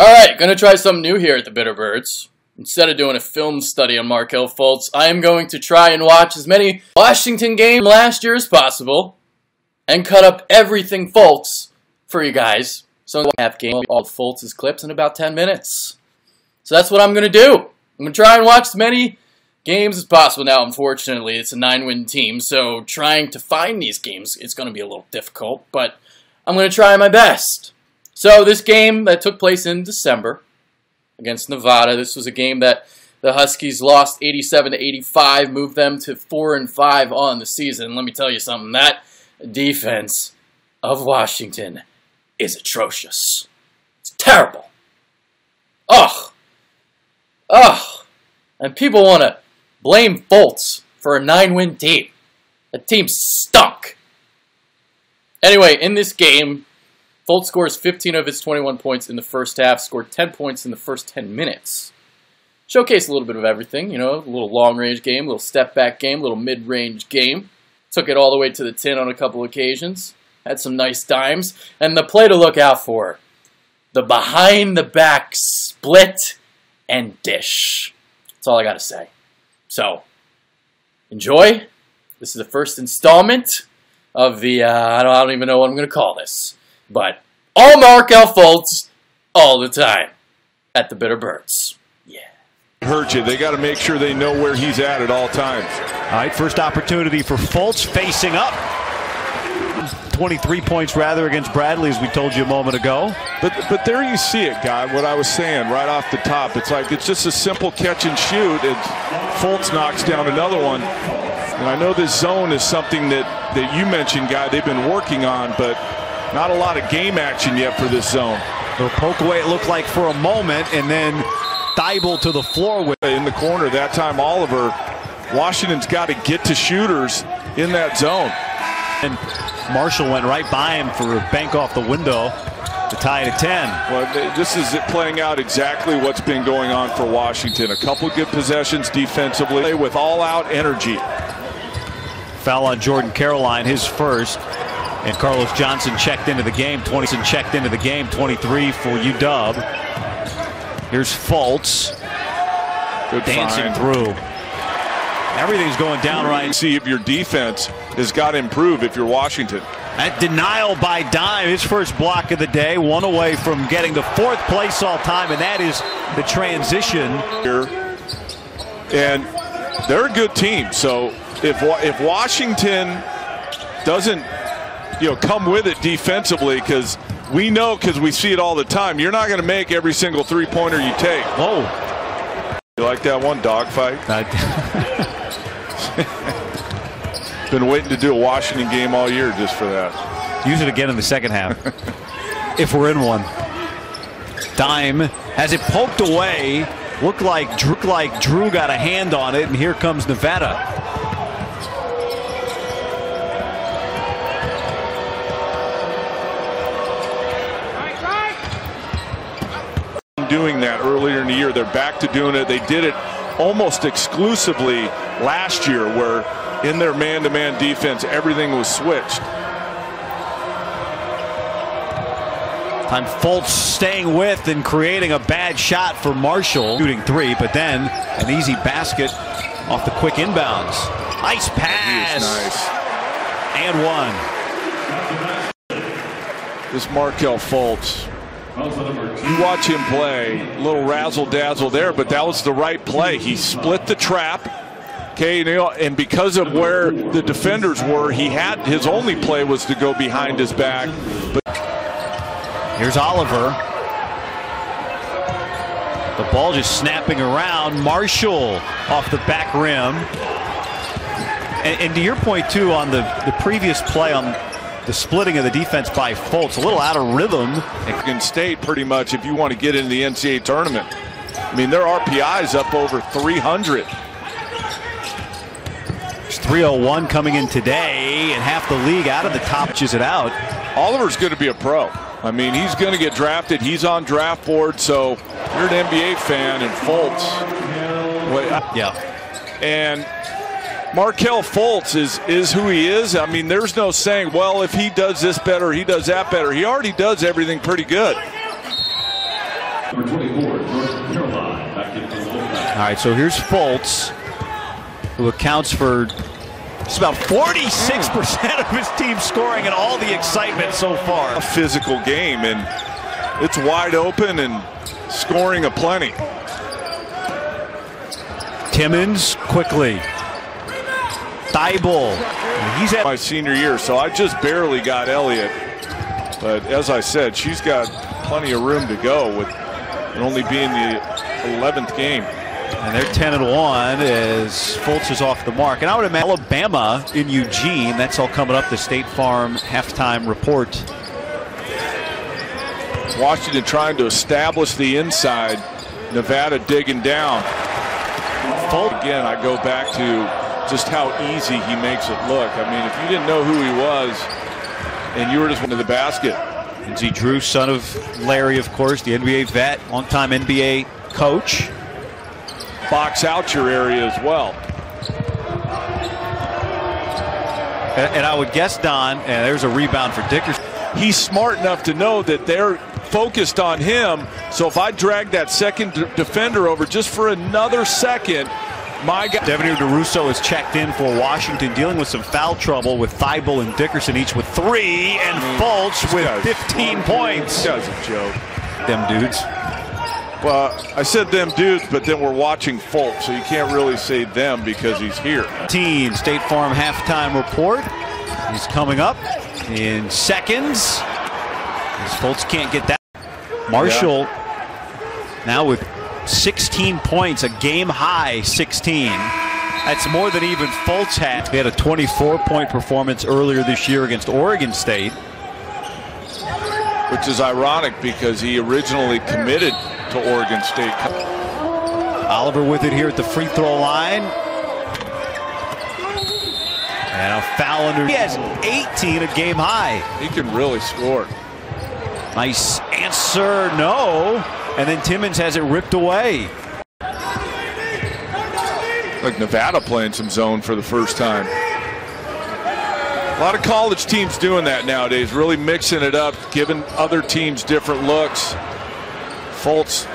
Alright, gonna try something new here at the Bitterbirds. Instead of doing a film study on Markelle Fultz, I am going to try and watch as many Washington games last year as possible and cut up everything Fultz for you guys. So I have game all of Fultz's clips in about 10 minutes. So that's what I'm gonna do. I'm gonna try and watch as many games as possible. Now, unfortunately, it's a 9-win team, so trying to find these games is gonna be a little difficult, but I'm gonna try my best. So this game that took place in December against Nevada, this was a game that the Huskies lost 87-85, moved them to 4-5 on the season. Let me tell you something, that defense of Washington is atrocious. It's terrible. Ugh. And people want to blame Fultz for a 9-win team. The team stunk. Anyway, in this game, Fultz scores 15 of his 21 points in the first half, scored 10 points in the first 10 minutes. Showcased a little bit of everything, you know, a little long-range game, a little step-back game, a little mid-range game. Took it all the way to the tin on a couple occasions. Had some nice dimes. And the play to look out for, the behind-the-back split and dish. That's all I got to say. So, enjoy. This is the first installment of the, I don't even know what I'm going to call this. But all Markelle Fultz, all the time, at the Bitterbirds. Yeah. Hurt you. They got to make sure they know where he's at all times. All right, first opportunity for Fultz facing up. 23 points rather against Bradley, as we told you a moment ago. But there you see it, guy. What I was saying right off the top. It's like it's just a simple catch and shoot. And Fultz knocks down another one. And I know this zone is something that you mentioned, guy. They've been working on, but not a lot of game action yet for this zone. They'll poke away, it looked like, for a moment, and then Thibault to the floor with in the corner. That time, Oliver. Washington's got to get to shooters in that zone. And Marshall went right by him for a bank off the window to tie it at 10. Well, this is it playing out exactly what's been going on for Washington. A couple good possessions defensively with all-out energy. Foul on Jordan Caroline, his first. And Carlos Johnson checked into the game. 23 for UW. Here's Fultz. Good dancing find. Through. Everything's going down right. See if your defense has got to improve if you're Washington. That denial by Dime, his first block of the day, one away from getting the 4th place all time, and that is the transition. And they're a good team. So if Washington doesn't come with it defensively, because we know, because we see it all the time, you're not going to make every single three-pointer you take. Oh. You like that one, dogfight? Been waiting to do a Washington game all year just for that. Use it again in the second half. If we're in one. Dime has it poked away. Looked like Drew got a hand on it, and here comes Nevada. Doing that earlier in the year. They're back to doing it. They did it almost exclusively last year, where in their man-to-man defense everything was switched. Time Fultz staying with and creating a bad shot for Marshall. Shooting 3, but then an easy basket off the quick inbounds. Nice pass. Nice. And one. This Markelle Fultz. You watch him play, a little razzle-dazzle there, but that was the right play. He split the trap, okay, and because of where the defenders were, his only play was to go behind his back. But here's Oliver. The ball just snapping around. Marshall off the back rim. And to your point, too, on the previous play on the splitting of the defense by Fultz, a little out of rhythm. Michigan State, pretty much, if you want to get into the NCAA tournament. I mean, their RPI is up over 300. It's 301 coming in today, and half the league out of the top pitches it out. Oliver's going to be a pro. I mean, he's going to get drafted. He's on draft board, so you're an NBA fan, and Fultz. Yeah. And Markelle Fultz is who he is. I mean, there's no saying, well, if he does this better, he does that better. He already does everything pretty good. Number 24, North Carolina, back into the All right, so here's Fultz, who accounts for just about 46% of his team scoring and all the excitement so far. A physical game, and it's wide open and scoring aplenty. Timmons quickly. Thibault. He's at my senior year, so I just barely got Elliott. But as I said, she's got plenty of room to go with it only being the 11th game. And they're 10-1 as Fultz is off the mark. And I would imagine Alabama in Eugene. That's all coming up. The State Farm halftime report. Washington trying to establish the inside. Nevada digging down. Fultz. Again, I go back to just how easy he makes it look. I mean, if you didn't know who he was and you were just into the basket. Lindsey Drew, son of Larry, of course, the NBA vet, longtime NBA coach. Box out your area as well. And I would guess, Don, and there's a rebound for Dickerson. He's smart enough to know that they're focused on him. So if I drag that second defender over just for another second, my guy. Devanir DeRusso is checked in for Washington, dealing with some foul trouble with Thibault and Dickerson each with 3, and Fultz with 15 points. This guy's a joke. Them dudes. Well, I said them dudes, but then we're watching Fultz, so you can't really say them because he's here. State Farm halftime report. He's coming up in seconds. As Fultz can't get that. Markelle now with 16 points, a game high 16. That's more than even Fultz had. He had a 24-point performance earlier this year against Oregon State. Which is ironic because he originally committed to Oregon State. Oliver with it here at the free throw line. And a foul under. He has 18, a game high. He can really score. Nice answer, no. And then Timmons has it ripped away. Like Nevada playing some zone for the first time. A lot of college teams doing that nowadays, really mixing it up, giving other teams different looks. Fultz.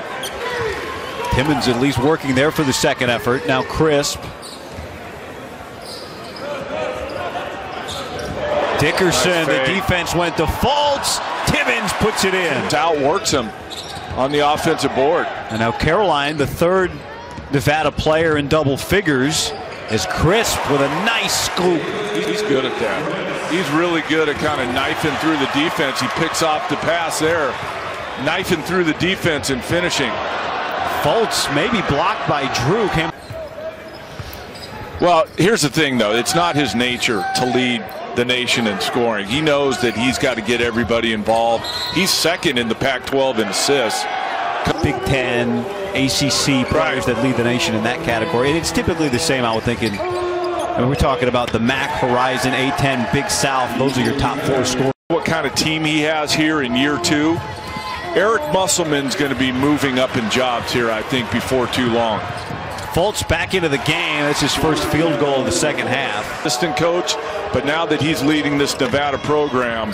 Timmons at least working there for the second effort. Now Crisp. Dickerson, the defense went to Fultz. Timmons puts it in. Outworks him on the offensive board. And now Caroline, the third Nevada player in double figures, is Crisp with a nice scoop. He's good at that. He's really good at kind of knifing through the defense. He picks off the pass there, knifing through the defense and finishing. Fultz maybe blocked by Drew. Well, here's the thing, though. It's not his nature to lead the nation in scoring. He knows that he's got to get everybody involved. He's second in the Pac-12 in assists. Big Ten, ACC players that lead the nation in that category. And it's typically the same, I would think. We're talking about the MAC, Horizon, A10, Big South. Those are your top 4 scorers. What kind of team he has here in year 2. Eric Musselman's going to be moving up in jobs here, I think, before too long. Fultz back into the game. That's his first field goal of the second half. Assistant coach, but now that he's leading this Nevada program,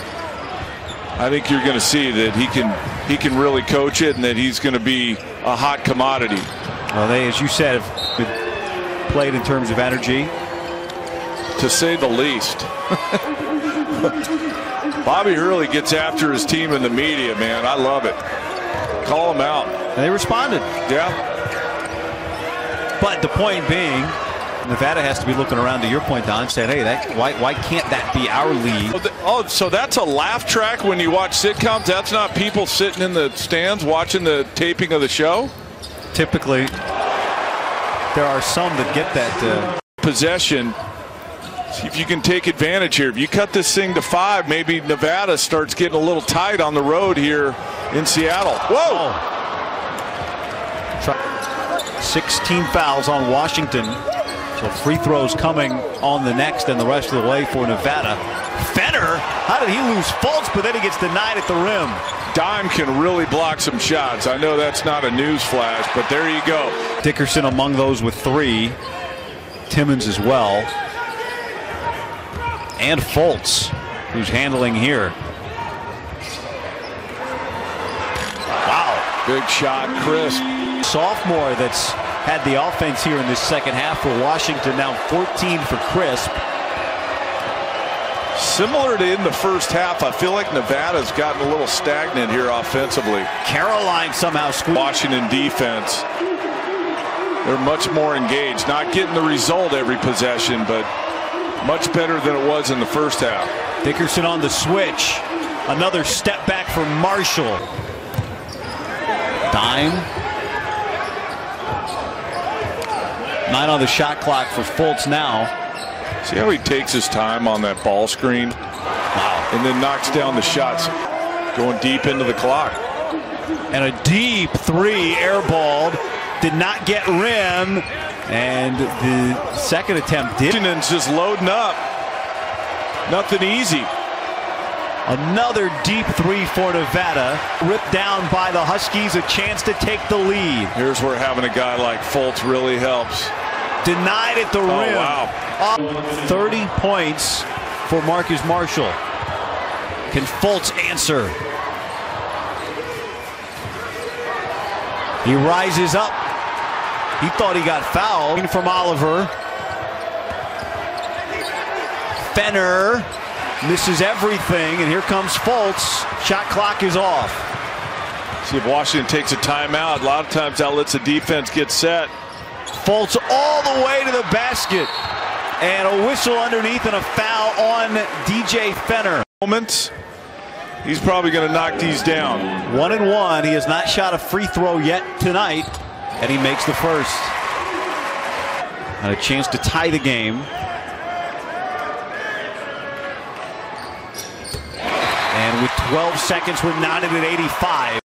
I think you're going to see that he can really coach it and that he's going to be a hot commodity. Well, they, as you said, have played in terms of energy. To say the least. Bobby Hurley gets after his team in the media, man. I love it. Call him out. And they responded. Yeah. But the point being, Nevada has to be looking around, to your point, Don, saying, hey, why can't that be our lead? Oh, so that's a laugh track when you watch sitcoms? That's not people sitting in the stands watching the taping of the show? Typically, there are some that get that. Possession. See if you can take advantage here. If you cut this thing to 5, maybe Nevada starts getting a little tight on the road here in Seattle. Whoa! Oh. 16 fouls on Washington. So free throws coming on the next and the rest of the way for Nevada. Fenner, how did he lose Fultz, but then he gets denied at the rim. Dime can really block some shots. I know that's not a news flash, but there you go. Dickerson among those with 3. Timmons as well. And Fultz, who's handling here. Wow. Big shot, crisp. Sophomore that's had the offense here in this second half for Washington, now 14 for Crisp. Similar to in the first half, I feel like Nevada's gotten a little stagnant here offensively. Caroline somehow squeezed. Washington defense, they're much more engaged. Not getting the result every possession, but much better than it was in the first half. Dickerson on the switch. Another step back for Marshall. Dime. 9 on the shot clock for Fultz now. See how he takes his time on that ball screen? Wow. And then knocks down the shots, going deep into the clock. And a deep three, airballed. Did not get rim. And the second attempt did. Washington's just loading up. Nothing easy. Another deep three for Nevada. Ripped down by the Huskies, a chance to take the lead. Here's where having a guy like Fultz really helps. Denied at the rim. Oh, wow. Up 30 points for Marcus Marshall. Can Fultz answer? He rises up. He thought he got fouled. From Oliver. Fenner misses everything, and here comes Fultz. Shot clock is off. See if Washington takes a timeout. A lot of times that lets the defense get set. Fultz all the way to the basket. And a whistle underneath and a foul on DJ Fenner. Moments. He's probably going to knock these down. 1-1. He has not shot a free throw yet tonight, and he makes the first. And a chance to tie the game. And with 12 seconds, we're knotted at 85.